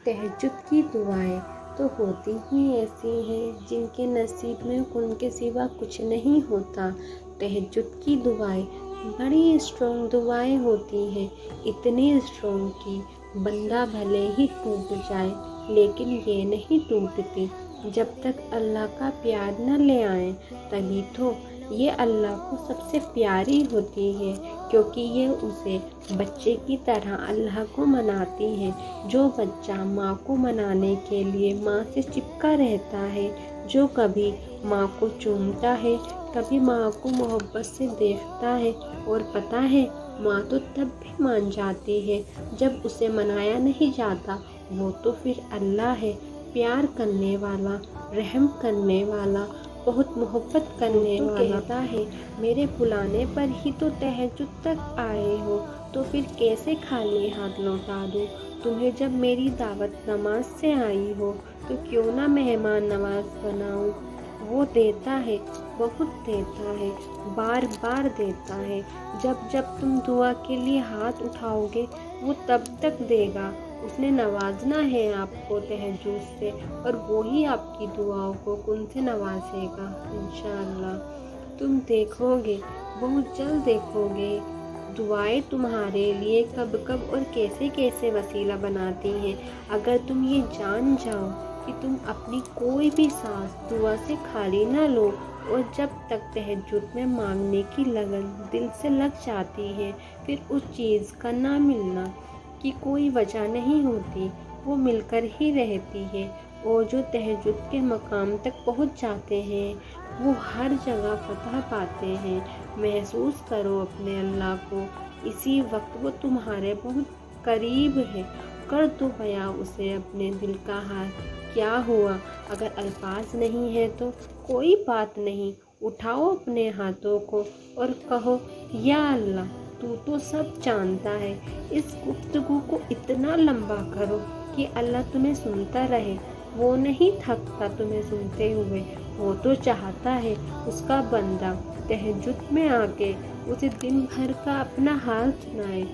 تہجد کی دعائیں تو ہوتی ہی ایسی ہیں جن کے نصیب میں ان کے سوا کچھ نہیں ہوتا۔ تہجد کی دعائیں بڑی اسٹرانگ دعائیں ہوتی ہیں، اتنی اسٹرانگ کہ بندہ بھلے ہی ٹوٹ جائے لیکن یہ نہیں ٹوٹتی جب تک اللہ کا پیار نہ لے آئیں، تبھی تو یہ اللہ کو سب سے پیاری ہوتی ہے، کیونکہ یہ اسے بچے کی طرح اللہ کو مناتی ہے۔ جو بچہ ماں کو منانے کے لیے ماں سے چپکا رہتا ہے، جو کبھی ماں کو چومتا ہے، کبھی ماں کو محبت سے دیکھتا ہے، اور پتہ ہے ماں تو تب بھی مان جاتی ہے جب اسے منایا نہیں جاتا، وہ تو پھر اللہ ہے، پیار کرنے والا، رحم کرنے والا، بہت محبت کرنے والا۔ کہتا ہے میرے بلانے پر ہی تو تہجد تک آئے ہو، تو پھر کیسے خالی ہاتھ لوٹا دوں تمہیں؟ جب میری دعوت نماز سے آئی ہو تو کیوں نہ مہمان نواز بناؤں؟ وہ دیتا ہے، بہت دیتا ہے، بار بار دیتا ہے۔ جب جب تم دعا کے لیے ہاتھ اٹھاؤ گے وہ تب تک دے گا۔ اس نے نوازنا ہے آپ کو تہجد سے، اور وہی آپ کی دعاؤں کو کن سے نوازے گا انشاءاللہ۔ تم دیکھو گے، بہت جلد دیکھو گے، دعائیں تمہارے لیے کب کب اور کیسے کیسے وسیلہ بناتی ہیں۔ اگر تم یہ جان جاؤ کہ تم اپنی کوئی بھی سانس دعا سے خالی نہ لو، اور جب تک تہجد میں مانگنے کی لگن دل سے لگ جاتی ہے، پھر اس چیز کا نہ ملنا کی کوئی وجہ نہیں ہوتی، وہ مل کر ہی رہتی ہے۔ اور جو تہجد کے مقام تک پہنچ جاتے ہیں وہ ہر جگہ فتح پاتے ہیں۔ محسوس کرو اپنے اللہ کو، اسی وقت وہ تمہارے بہت قریب ہے۔ کر دو بیاں اسے اپنے دل کا حال، کیا ہوا؟ اگر الفاظ نہیں ہے تو کوئی بات نہیں، اٹھاؤ اپنے ہاتھوں کو اور کہو یا اللہ تو سب جانتا ہے۔ اس گفتگو کو اتنا لمبا کرو کہ اللہ تمہیں سنتا رہے۔ وہ نہیں تھکتا تمہیں سنتے ہوئے، وہ تو چاہتا ہے اس کا بندہ تہجد میں آ کے اسے دن بھر کا اپنا حال سنائے۔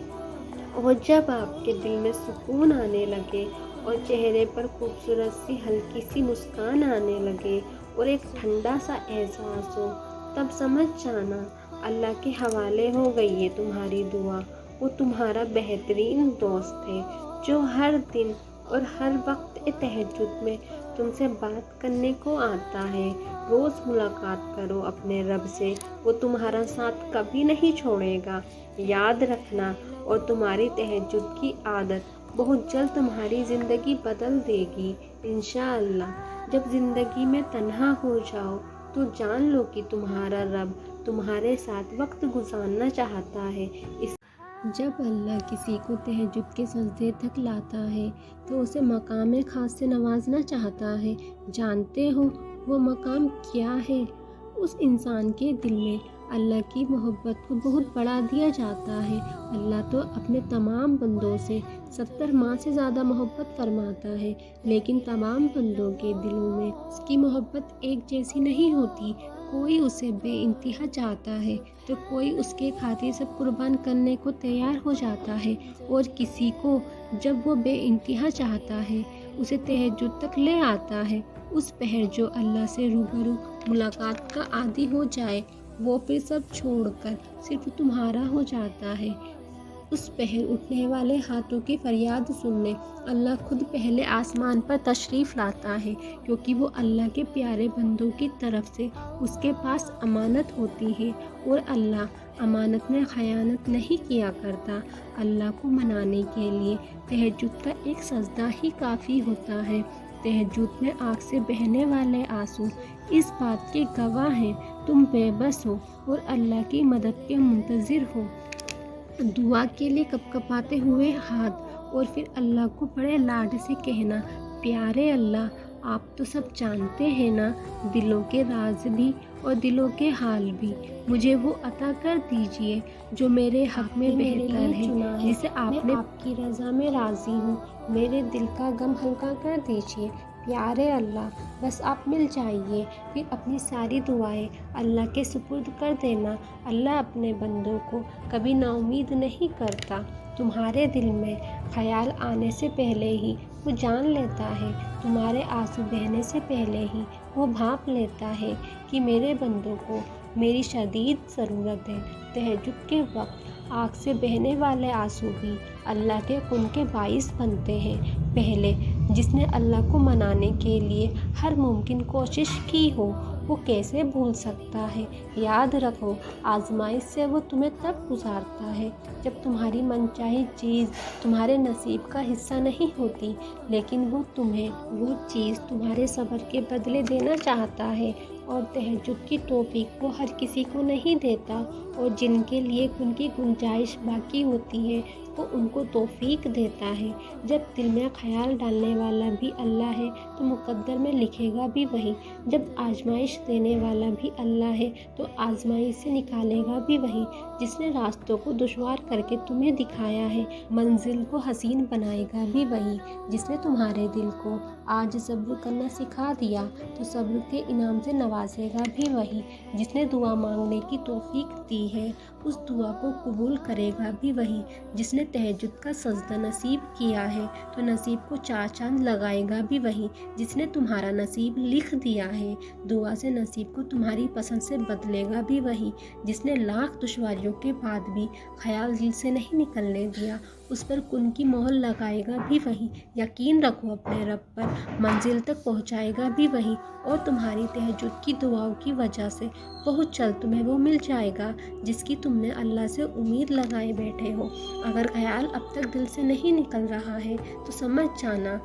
اور جب آپ کے دل میں سکون آنے لگے اور چہرے پر خوبصورت سی ہلکی سی مسکان آنے لگے اور ایک ٹھنڈا سا احساس ہو، تب سمجھ جانا اللہ کے حوالے ہو گئی ہے تمہاری دعا۔ وہ تمہارا بہترین دوست ہے جو ہر دن اور ہر وقت تہجد میں تم سے بات کرنے کو آتا ہے۔ روز ملاقات کرو اپنے رب سے، وہ تمہارا ساتھ کبھی نہیں چھوڑے گا، یاد رکھنا۔ اور تمہاری تہجد کی عادت بہت جلد تمہاری زندگی بدل دے گی انشاءاللہ۔ جب زندگی میں تنہا ہو جاؤ تو جان لو کہ تمہارا رب تمہارے ساتھ وقت گزارنا چاہتا ہے۔ جب اللہ کسی کو تہجد کے سجدے تک لاتا ہے تو اسے مقام خاص سے نوازنا چاہتا ہے۔ جانتے ہو وہ مقام کیا ہے؟ اس انسان کے دل میں اللہ کی محبت کو بہت بڑھا دیا جاتا ہے۔ اللہ تو اپنے تمام بندوں سے 70 ماہ سے زیادہ محبت فرماتا ہے، لیکن تمام بندوں کے دلوں میں اس کی محبت ایک جیسی نہیں ہوتی۔ کوئی اسے بے انتہا چاہتا ہے تو کوئی اس کے خاطر سب قربان کرنے کو تیار ہو جاتا ہے، اور کسی کو جب وہ بے انتہا چاہتا ہے اسے تہجد تک لے آتا ہے۔ اس پہر جو اللہ سے روبرو ملاقات کا عادی ہو جائے وہ پھر سب چھوڑ کر صرف تمہارا ہو جاتا ہے۔ اس پہر اٹھنے والے ہاتھوں کی فریاد سننے اللہ خود پہلے آسمان پر تشریف لاتا ہے، کیونکہ وہ اللہ کے پیارے بندوں کی طرف سے اس کے پاس امانت ہوتی ہے، اور اللہ امانت میں خیانت نہیں کیا کرتا۔ اللہ کو منانے کے لیے تہجد کا ایک سجدہ ہی کافی ہوتا ہے۔ تہجد میں آنکھ سے بہنے والے آنسو اس بات کے گواہ ہیں تم بے بس ہو اور اللہ کی مدد کے منتظر ہو۔ دعا کے لیے کپکپاتے ہوئے ہاتھ، اور پھر اللہ کو بڑے لاڈ سے کہنا، پیارے اللہ آپ تو سب جانتے ہیں نا، دلوں کے راز بھی اور دلوں کے حال بھی۔ مجھے وہ عطا کر دیجئے جو میرے حق میں بہتر ہے، جسے آپ نے آپ کی رضا میں راضی ہوں۔ میرے دل کا غم ہلکا کر دیجئے پیارے اللہ، بس آپ مل جائیے۔ پھر اپنی ساری دعائیں اللہ کے سپرد کر دینا۔ اللہ اپنے بندوں کو کبھی نا امید نہیں کرتا۔ تمہارے دل میں خیال آنے سے پہلے ہی وہ جان لیتا ہے، تمہارے آنسو بہنے سے پہلے ہی وہ بھانپ لیتا ہے کہ میرے بندوں کو میری شدید ضرورت ہے۔ تہجد کے وقت آنکھ سے بہنے والے آنسو بھی اللہ کے قرب کے باعث بنتے ہیں۔ پہلے جس نے اللہ کو منانے کے لیے ہر ممکن کوشش کی ہو، وہ کیسے بھول سکتا ہے؟ یاد رکھو، آزمائش سے وہ تمہیں تب گزارتا ہے جب تمہاری منچاہی چیز تمہارے نصیب کا حصہ نہیں ہوتی، لیکن وہ تمہیں وہ چیز تمہارے صبر کے بدلے دینا چاہتا ہے۔ اور تہجد کی توفیق وہ ہر کسی کو نہیں دیتا، اور جن کے لیے ان کی گنجائش باقی ہوتی ہے وہ ان کو توفیق دیتا ہے۔ جب دل میں خیال ڈالنے والا بھی اللہ ہے تو مقدر میں لکھے گا بھی وہی۔ جب آزمائش دینے والا بھی اللہ ہے تو آزمائش سے نکالے گا بھی وہی۔ جس نے راستوں کو دشوار کر کے تمہیں دکھایا ہے، منزل کو حسین بنائے گا بھی وہی۔ جس نے تمہارے دل کو آج صبر کرنا سکھا دیا تو صبر کے انعام سے نوازے گا بھی وہی۔ جس نے دعا مانگنے کی توفیق دی ہے، اس دعا کو قبول کرے گا بھی وہی۔ جس نے تہجد کا سجدہ نصیب کیا ہے تو نصیب کو چار چاند لگائے گا بھی وہی۔ جس نے تمہارا نصیب لکھ دیا ہے، دعا سے نصیب کو تمہاری پسند سے بدلے گا بھی وہی۔ جس نے لاکھ دشواریوں کے بعد بھی خیال دل سے نہیں نکلنے دیا، اس پر کن کی مہر لگائے گا بھی وہی۔ یقین رکھو اپنے رب پر، منزل تک پہنچائے گا بھی وہی۔ اور تمہاری تہجد کی دعاؤں کی وجہ سے بہت جلد تمہیں وہ مل جائے گا جس کی تم نے اللہ سے امید لگائے بیٹھے ہو۔ اگر خیال اب تک دل سے نہیں نکل رہا ہے تو سمجھ جانا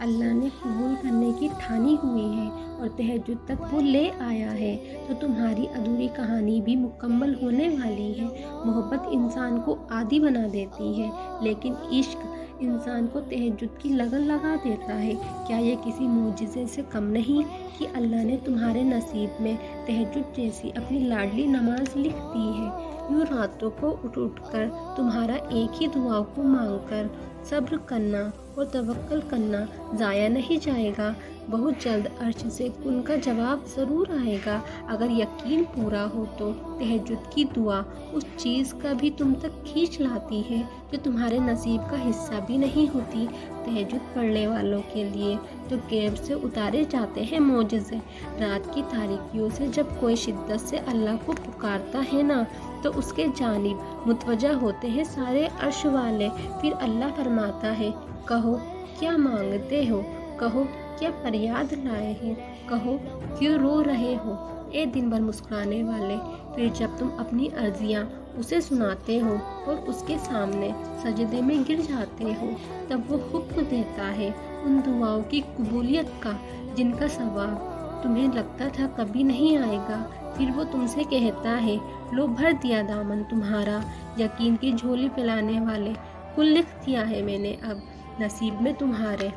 اللہ نے قبول کرنے کی ٹھانی ہوئی ہے اور تہجد تک وہ لے آیا ہے، تو تمہاری ادھوری کہانی بھی مکمل ہونے والی ہے۔ محبت انسان کو عادی بنا دیتی ہے، لیکن عشق انسان کو تہجد کی لگن لگا دیتا ہے۔ کیا یہ کسی معجزے سے کم نہیں کہ اللہ نے تمہارے نصیب میں تہجد جیسی اپنی لاڈلی نماز لکھ دی ہے؟ یوں راتوں کو اٹھ کر تمہارا ایک ہی دعا کو مانگ کر صبر کرنا اور توکل کرنا ضائع نہیں جائے گا۔ بہت جلد عرش سے کن کا جواب ضرور آئے گا۔ اگر یقین پورا ہو تو تہجد کی دعا اس چیز کا بھی تم تک کھینچ لاتی ہے جو تمہارے نصیب کا حصہ بھی نہیں ہوتی۔ تہجد پڑھنے والوں کے لیے تو غیب سے اتارے جاتے ہیں معجزے۔ رات کی تاریکیوں سے جب کوئی شدت سے اللہ کو پکارتا ہے نا، تو اس کے جانب متوجہ ہوتے ہیں سارے عرش والے۔ پھر اللہ فرماتا ہے، کہو کیا مانگتے ہو، کہو کیا فریاد لائے ہو، کہو کیوں رو رہے ہو اے دن بھر مسکرانے والے۔ پھر جب تم اپنی عرضیاں اسے سناتے ہو اور اس کے سامنے سجدے میں گر جاتے ہو، تب وہ حکم دیتا ہے ان دعاؤں کی قبولیت کا جن کا ثواب تمہیں لگتا تھا کبھی نہیں آئے گا۔ پھر وہ تم سے کہتا ہے، لو بھر دیا دامن تمہارا، یقین کی جھولی پلانے والے، کل لکھ دیا ہے میں نے اب نصیب میں تمہارے۔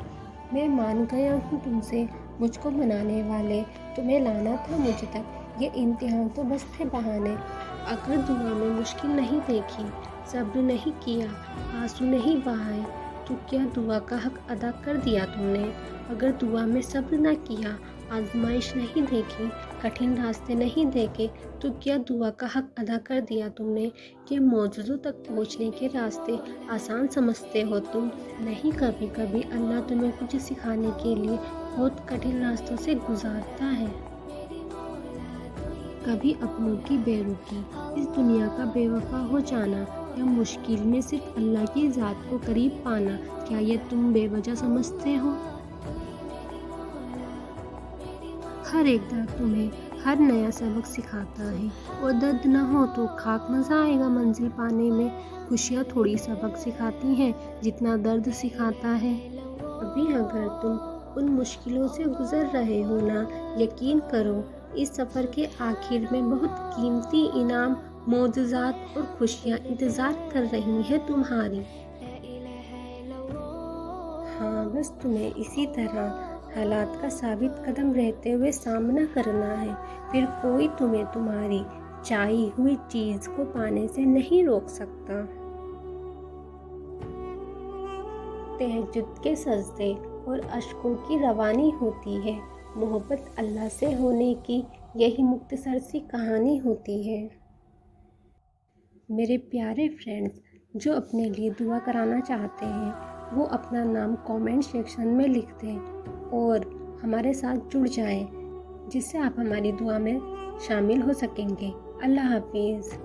میں مان گیا ہوں تم سے، مجھ کو منانے والے، تمہیں لانا تھا مجھ تک، یہ امتحان تو بس تھے بہانے۔ اگر دعا میں مشکل نہیں دیکھی، صبر نہیں کیا، آنسو نہیں بہائے، تو کیا دعا کا حق ادا کر دیا تم نے؟ اگر دعا میں صبر نہ کیا، آزمائش نہیں دیکھی، کٹھن راستے نہیں دیکھے، تو کیا دعا کا حق ادا کر دیا تم نے؟ کہ معجزوں تک پہنچنے کے راستے آسان سمجھتے ہو تم؟ نہیں، کبھی کبھی اللہ تمہیں کچھ سکھانے کے لیے بہت کٹھن راستوں سے گزارتا ہے۔ کبھی اپنوں کی بے رخی، اس دنیا کا بے وفا ہو جانا، یا مشکل میں صرف اللہ کی ذات کو قریب پانا، کیا یہ تم بے وجہ سمجھتے ہو؟ ہر ایک درد تمہیں ہر نیا سبق سکھاتا ہے، اور درد نہ ہو تو خاک مزہ آئے گا منزل پانے میں۔ خوشیاں تھوڑی سبق سکھاتی ہیں جتنا درد سکھاتا ہے۔ ابھی اگر تم ان مشکلوں سے گزر رہے ہو نا، یقین کرو اس سفر کے آخر میں بہت قیمتی انعام، معجزات اور خوشیاں انتظار کر رہی ہیں تمہاری۔ ہاں، بس تمہیں اسی طرح حالات کا ثابت قدم رہتے ہوئے سامنا کرنا ہے، پھر کوئی تمہیں تمہاری چاہی ہوئی چیز کو پانے سے نہیں روک سکتا۔ تہجد کے سجدے اور اشکوں کی روانی ہوتی ہے۔ محبت اللہ سے ہونے کی یہی مختصر سی کہانی ہوتی ہے۔ میرے پیارے فرینڈز، جو اپنے لیے دعا کرانا چاہتے ہیں وہ اپنا نام کومنٹ سیکشن میں لکھ دیں اور ہمارے ساتھ جڑ جائیں، جس سے آپ ہماری دعا میں شامل ہو سکیں گے۔ اللہ حافظ۔